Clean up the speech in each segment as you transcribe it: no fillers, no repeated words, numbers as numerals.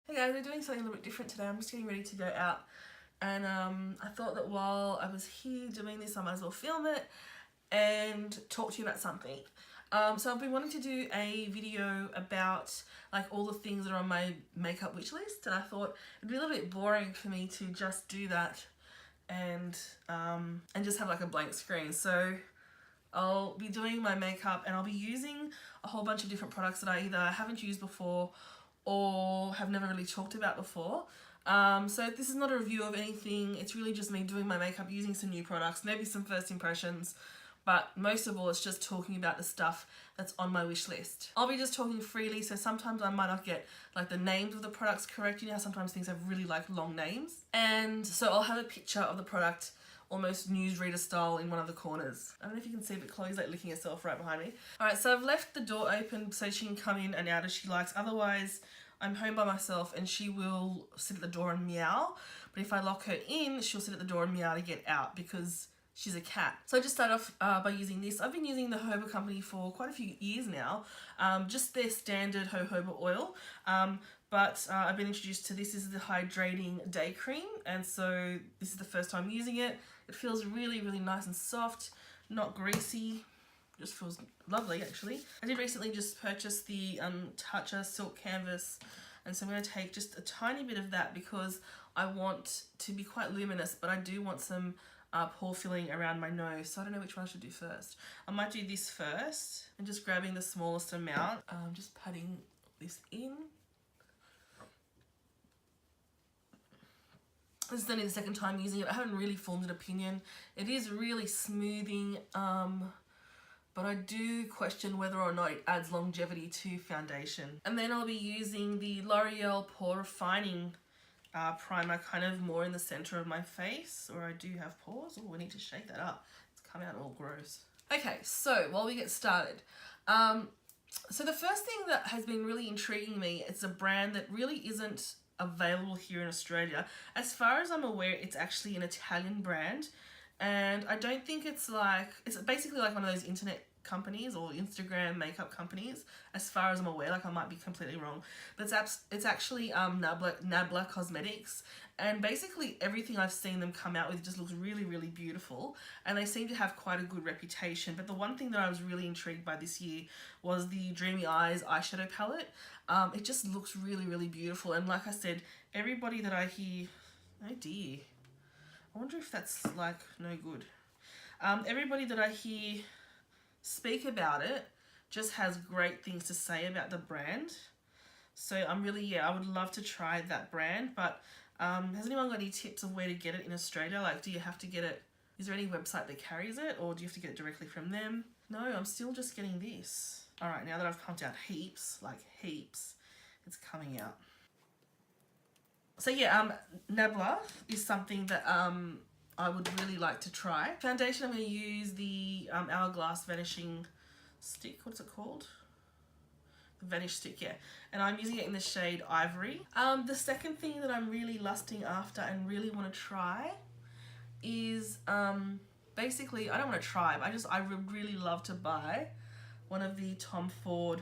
Hey guys, we're doing something a little bit different today. I'm just getting ready to go out, and I thought that while I was here doing this I might as well film it and talk to you about something. So I've been wanting to do a video about like all the things that are on my makeup wish list, and I thought it'd be a little bit boring for me to just do that and just have like a blank screen. So I'll be doing my makeup and I'll be using a whole bunch of different products that I either haven't used before or have never really talked about before. So this is not a review of anything, it's really just me doing my makeup using some new products, maybe some first impressions, but most of all it's just talking about the stuff that's on my wish list. I'll be just talking freely, so sometimes I might not get like the names of the products correct. You know how sometimes things have really like long names? And so I'll have a picture of the product, almost newsreader style, in one of the corners. I don't know if you can see, but Chloe's like licking herself right behind me. Alright, so I've left the door open so she can come in and out as she likes. Otherwise, I'm home by myself and she will sit at the door and meow. But if I lock her in, she'll sit at the door and meow to get out because she's a cat. So I just started off by using this. I've been using the Jojoba company for quite a few years now. Just their standard jojoba oil. But I've been introduced to this. This is the hydrating day cream, and so this is the first time using it. It feels really, really nice and soft, not greasy. Just feels lovely, actually. I did recently just purchase the Natasha silk canvas, and so I'm going to take just a tiny bit of that because I want to be quite luminous, but I do want some pore filling around my nose, so I don't know which one I should do first. I might do this first, and just grabbing the smallest amount, just patting this in. This is only the second time using it. I haven't really formed an opinion. It is really smoothing, but I do question whether or not it adds longevity to foundation. And then I'll be using the L'Oreal Pore Refining primer kind of more in the center of my face, or I do have pores. Oh, I need to shake that up. It's come out all gross. Okay, so while we get started, so the first thing that has been really intriguing me, it's a brand that really isn't available here in Australia. As far as I'm aware, it's actually an Italian brand, and I don't think it's basically like one of those internet companies or Instagram makeup companies, as far as I'm aware. Like, I might be completely wrong, but it's actually Nabla Cosmetics, and basically everything I've seen them come out with just looks really, really beautiful, and they seem to have quite a good reputation. But the one thing that I was really intrigued by this year was the Dreamy Eyes eyeshadow palette. It just looks really, really beautiful, and like I said, everybody that I hear, oh dear, I wonder if that's like no good. Everybody that I hear speak about it just has great things to say about the brand. So I'm really, I would love to try that brand, but has anyone got any tips of where to get it in Australia? Like, do you have to get it, is there any website that carries it, or do you have to get it directly from them? No, I'm still just getting this. Alright, now that I've pumped out heaps, like heaps, it's coming out. So yeah, Nabla is something that I would really like to try. Foundation, I'm going to use the Hourglass Vanishing Stick. What's it called? The Vanish Stick, yeah. And I'm using it in the shade Ivory. The second thing that I'm really lusting after and really want to try is, basically, I don't want to try, but I would really love to buy one of the Tom Ford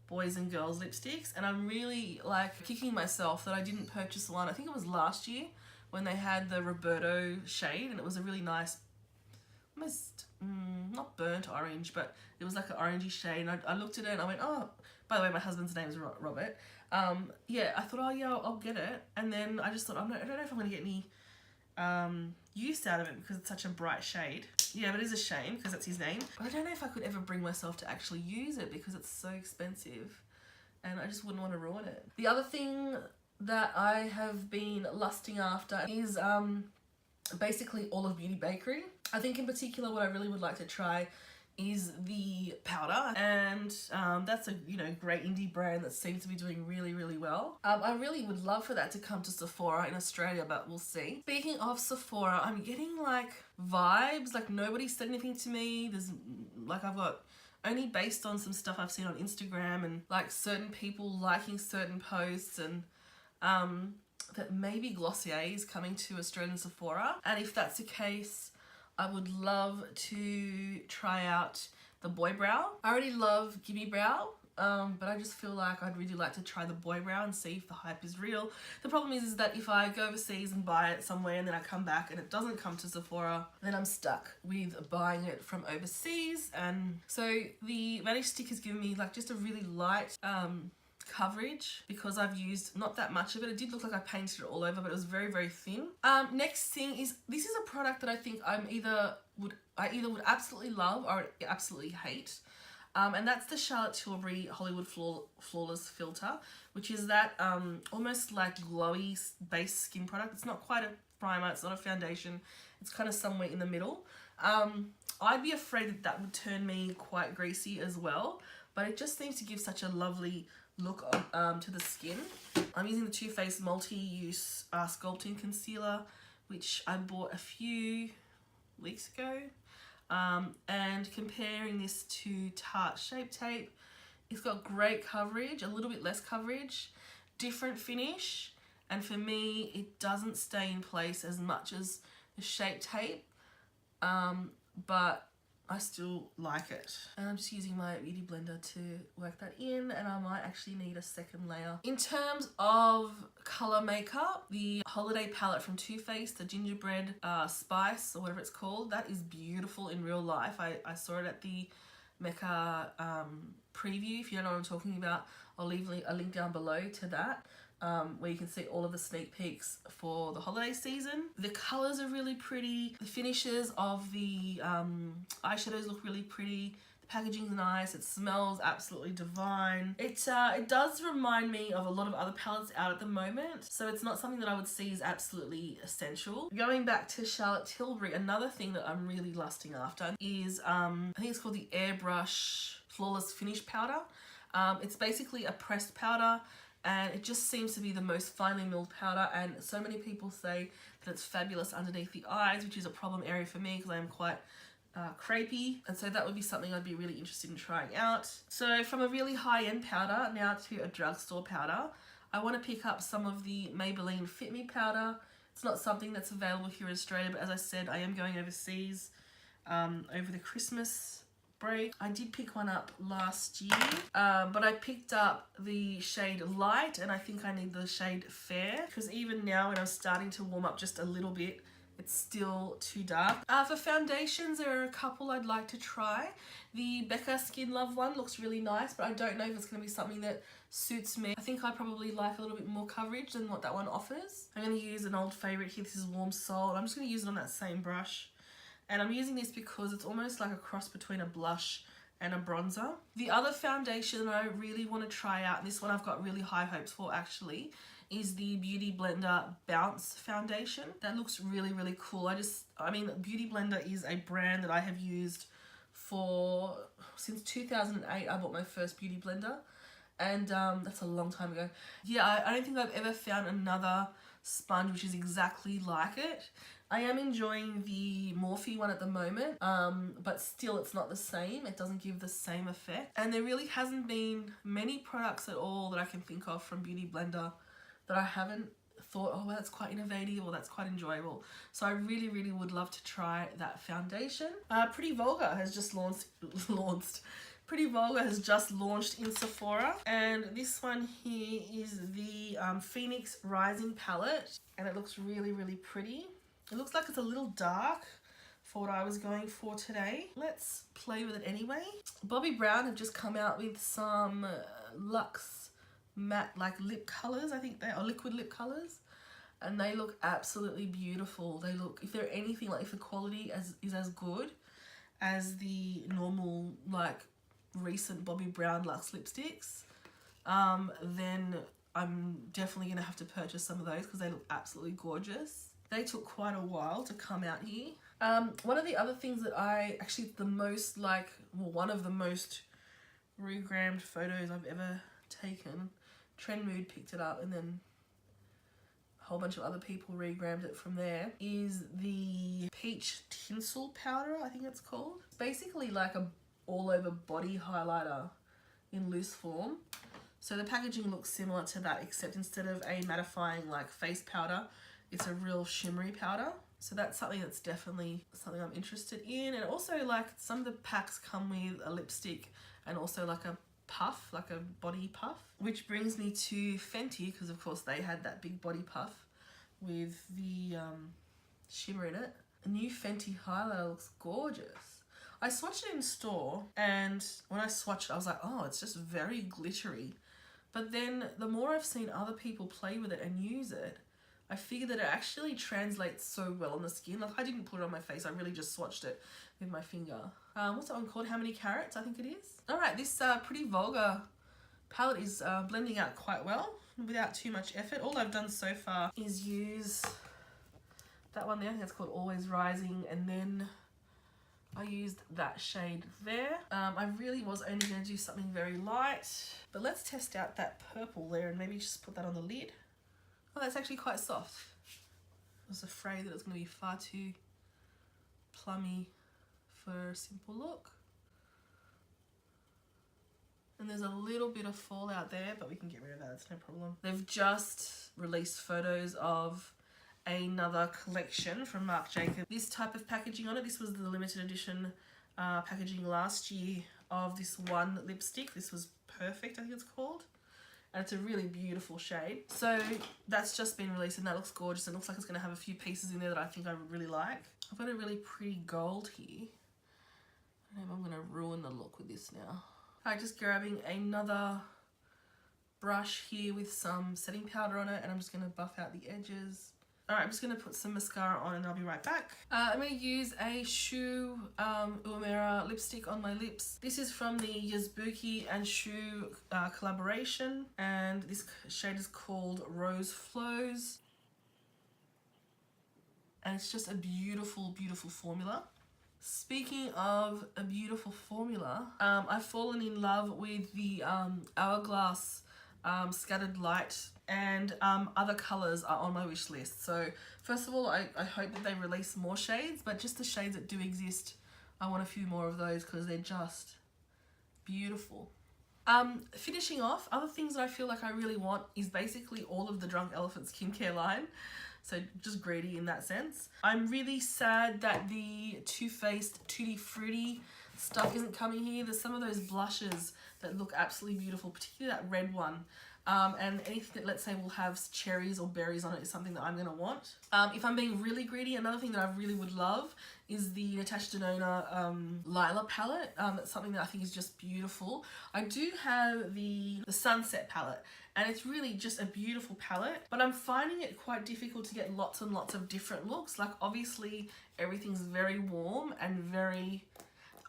boys and girls lipsticks, and I'm really like kicking myself that I didn't purchase one. I think it was last year when they had the Roberto shade, and it was a really nice, almost not burnt orange, but it was like an orangey shade, and I looked at it and I went, oh, by the way, my husband's name is Robert. Yeah, I thought, oh yeah, I'll get it, and then I just thought, I don't know if I'm gonna get any use out of it because it's such a bright shade. Yeah, but it is a shame because that's his name. But I don't know if I could ever bring myself to actually use it because it's so expensive and I just wouldn't want to ruin it. The other thing that I have been lusting after is basically all of Beauty Bakery. I think in particular what I really would like to try is the powder, and that's a great indie brand that seems to be doing really, really well. I really would love for that to come to Sephora in Australia, but we'll see. Speaking of Sephora, I'm getting like vibes, like nobody said anything to me. There's like, I've got only based on some stuff I've seen on Instagram and like certain people liking certain posts, and that maybe Glossier is coming to Australian Sephora, and if that's the case, I would love to try out the Boy Brow. I already love Gimme Brow, but I just feel like I'd really like to try the boy brow and see if the hype is real. The problem is that if I go overseas and buy it somewhere and then I come back and it doesn't come to Sephora, then I'm stuck with buying it from overseas. And so the Vanish stick has given me like just a really light coverage because I've used not that much of it. It did look like I painted it all over, but it was very, very thin. Next thing is, this is a product that I think I either would absolutely love or absolutely hate. And that's the Charlotte Tilbury Hollywood Flawless Filter, which is that almost like glowy base skin product. It's not quite a primer, it's not a foundation, it's kind of somewhere in the middle. I'd be afraid that that would turn me quite greasy as well, but it just seems to give such a lovely look to the skin. I'm using the Too Faced Multi-Use Sculpting Concealer, which I bought a few weeks ago. And comparing this to Tarte Shape Tape, it's got great coverage, a little bit less coverage, different finish, and for me it doesn't stay in place as much as the Shape Tape, but I still like it. And I'm just using my beauty blender to work that in, and I might actually need a second layer. In terms of colour makeup, the holiday palette from Too Faced, the gingerbread spice or whatever it's called, that is beautiful in real life. I saw it at the Mecca preview. If you don't know what I'm talking about, I'll leave a link down below to that. Where you can see all of the sneak peeks for the holiday season. The colours are really pretty. The finishes of the eyeshadows look really pretty. The packaging's nice. It smells absolutely divine. It does remind me of a lot of other palettes out at the moment, so it's not something that I would see as absolutely essential. Going back to Charlotte Tilbury, another thing that I'm really lusting after is, I think it's called the Airbrush Flawless Finish Powder. It's basically a pressed powder, and it just seems to be the most finely milled powder, and so many people say that it's fabulous underneath the eyes, which is a problem area for me because I am quite crepey, and so that would be something I'd be really interested in trying out. So from a really high-end powder now to a drugstore powder, I want to pick up some of the Maybelline Fit Me powder. It's not something that's available here in Australia, but as I said, I am going overseas over the Christmas break. I did pick one up last year, but I picked up the shade Light, and I think I need the shade Fair, because even now when I'm starting to warm up just a little bit, it's still too dark. For foundations, there are a couple I'd like to try. The Becca Skin Love one looks really nice, but I don't know if it's going to be something that suits me. I think I probably like a little bit more coverage than what that one offers. I'm going to use an old favourite here. This is Warm Soul. I'm just going to use it on that same brush. And I'm using this because it's almost like a cross between a blush and a bronzer. The other foundation that I really want to try out, and this one I've got really high hopes for actually, is the Beauty Blender Bounce Foundation. That looks really, really cool. I mean, Beauty Blender is a brand that I have used since 2008. I bought my first Beauty Blender, and that's a long time ago. Yeah, I don't think I've ever found another sponge which is exactly like it. I am enjoying the Morphe one at the moment, but still it's not the same. It doesn't give the same effect. And there really hasn't been many products at all that I can think of from Beauty Blender that I haven't thought, oh, well, that's quite innovative or that's quite enjoyable. So I really, really would love to try that foundation. Pretty Vulgar has just Pretty Vulgar has just launched in Sephora, and this one here is the Phoenix Rising palette, and it looks really, really pretty. It looks like it's a little dark for what I was going for today. Let's play with it anyway. Bobbi Brown have just come out with some Luxe matte like lip colours, I think they are liquid lip colours, and they look absolutely beautiful. They look, if they're anything like, if the quality is as good as the normal like recent Bobbi Brown Luxe lipsticks, then I'm definitely going to have to purchase some of those because they look absolutely gorgeous. They took quite a while to come out here. One of the other things that one of the most regrammed photos I've ever taken, Trend Mood picked it up, and then a whole bunch of other people regrammed it from there, is the Peach Tinsel Powder, I think it's called. It's basically like a all over body highlighter in loose form. So the packaging looks similar to that, except instead of a mattifying like face powder, it's a real shimmery powder. So that's something that's definitely something I'm interested in. And also, like, some of the packs come with a lipstick and also like a puff, like a body puff. Which brings me to Fenty, because of course they had that big body puff with the shimmer in it. A new Fenty highlighter looks gorgeous. I swatched it in store, and when I swatched it, I was like, oh, it's just very glittery. But then the more I've seen other people play with it and use it, I figured that it actually translates so well on the skin. Like, I didn't put it on my face, I really just swatched it with my finger. What's that one called? How Many Carats, I think it is. Alright, this Pretty Vulgar palette is blending out quite well without too much effort. All I've done so far is use that one there, I think it's called Always Rising, and then I used that shade there. I really was only going to do something very light, but let's test out that purple there and maybe just put that on the lid. Oh, that's actually quite soft. I was afraid that it was going to be far too plummy for a simple look. And there's a little bit of fallout there, but we can get rid of that, it's no problem. They've just released photos of another collection from Marc Jacobs. This type of packaging on it, this was the limited edition packaging last year of this one lipstick. This was Perfect, I think it's called. And it's a really beautiful shade. So that's just been released and that looks gorgeous. It looks like it's going to have a few pieces in there that I think I would really like. I've got a really pretty gold here. I don't know if I'm going to ruin the look with this now. Alright, just grabbing another brush here with some setting powder on it, and I'm just going to buff out the edges. Alright, I'm just going to put some mascara on and I'll be right back. I'm going to use a Shu Uemura lipstick on my lips. This is from the Yazbuki and Shu collaboration, and this shade is called Rose Flows. And it's just a beautiful, beautiful formula. Speaking of a beautiful formula, I've fallen in love with the Hourglass Scattered Light, and other colours are on my wish list. So first of all, I hope that they release more shades, but just the shades that do exist, I want a few more of those because they're just beautiful. Finishing off, other things that I feel like I really want is basically all of the Drunk Elephant skincare line. So just greedy in that sense. I'm really sad that the Too Faced Tutti Frutti stuff isn't coming here. There's some of those blushes that look absolutely beautiful, particularly that red one. And anything that, let's say, will have cherries or berries on it is something that I'm going to want. If I'm being really greedy, another thing that I really would love is the Natasha Denona Lila palette. That's something that I think is just beautiful. I do have the Sunset palette, and it's really just a beautiful palette, but I'm finding it quite difficult to get lots and lots of different looks. Like, obviously, everything's very warm and very...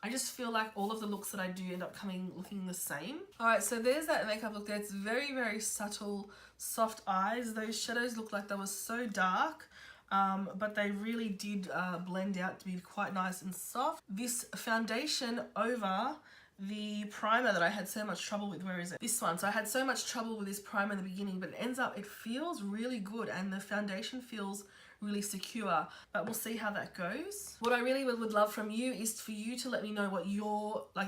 I just feel like all of the looks that I do end up looking the same. Alright, so there's that makeup look there. It's very, very subtle, soft eyes. Those shadows look like they were so dark, but they really did blend out to be quite nice and soft. This foundation over the primer that I had so much trouble with, where is it? This one. So I had so much trouble with this primer in the beginning, but it ends up, it feels really good, and the foundation feels really secure, but we'll see how that goes. What I really would love from you is for you to let me know what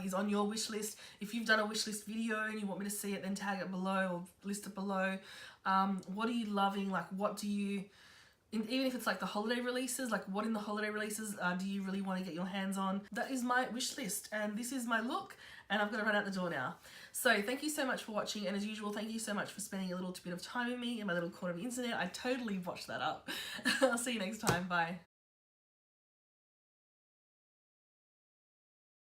is on your wish list. If you've done a wish list video and you want me to see it, then tag it below or list it below. What are you loving? Like, what do you, even if it's like the holiday releases, like what in the holiday releases do you really want to get your hands on? That is my wish list, and this is my look, and I've got to run out the door now. So thank you so much for watching, and as usual, thank you so much for spending a little bit of time with me in my little corner of the internet. I totally botched that up. I'll see you next time. Bye.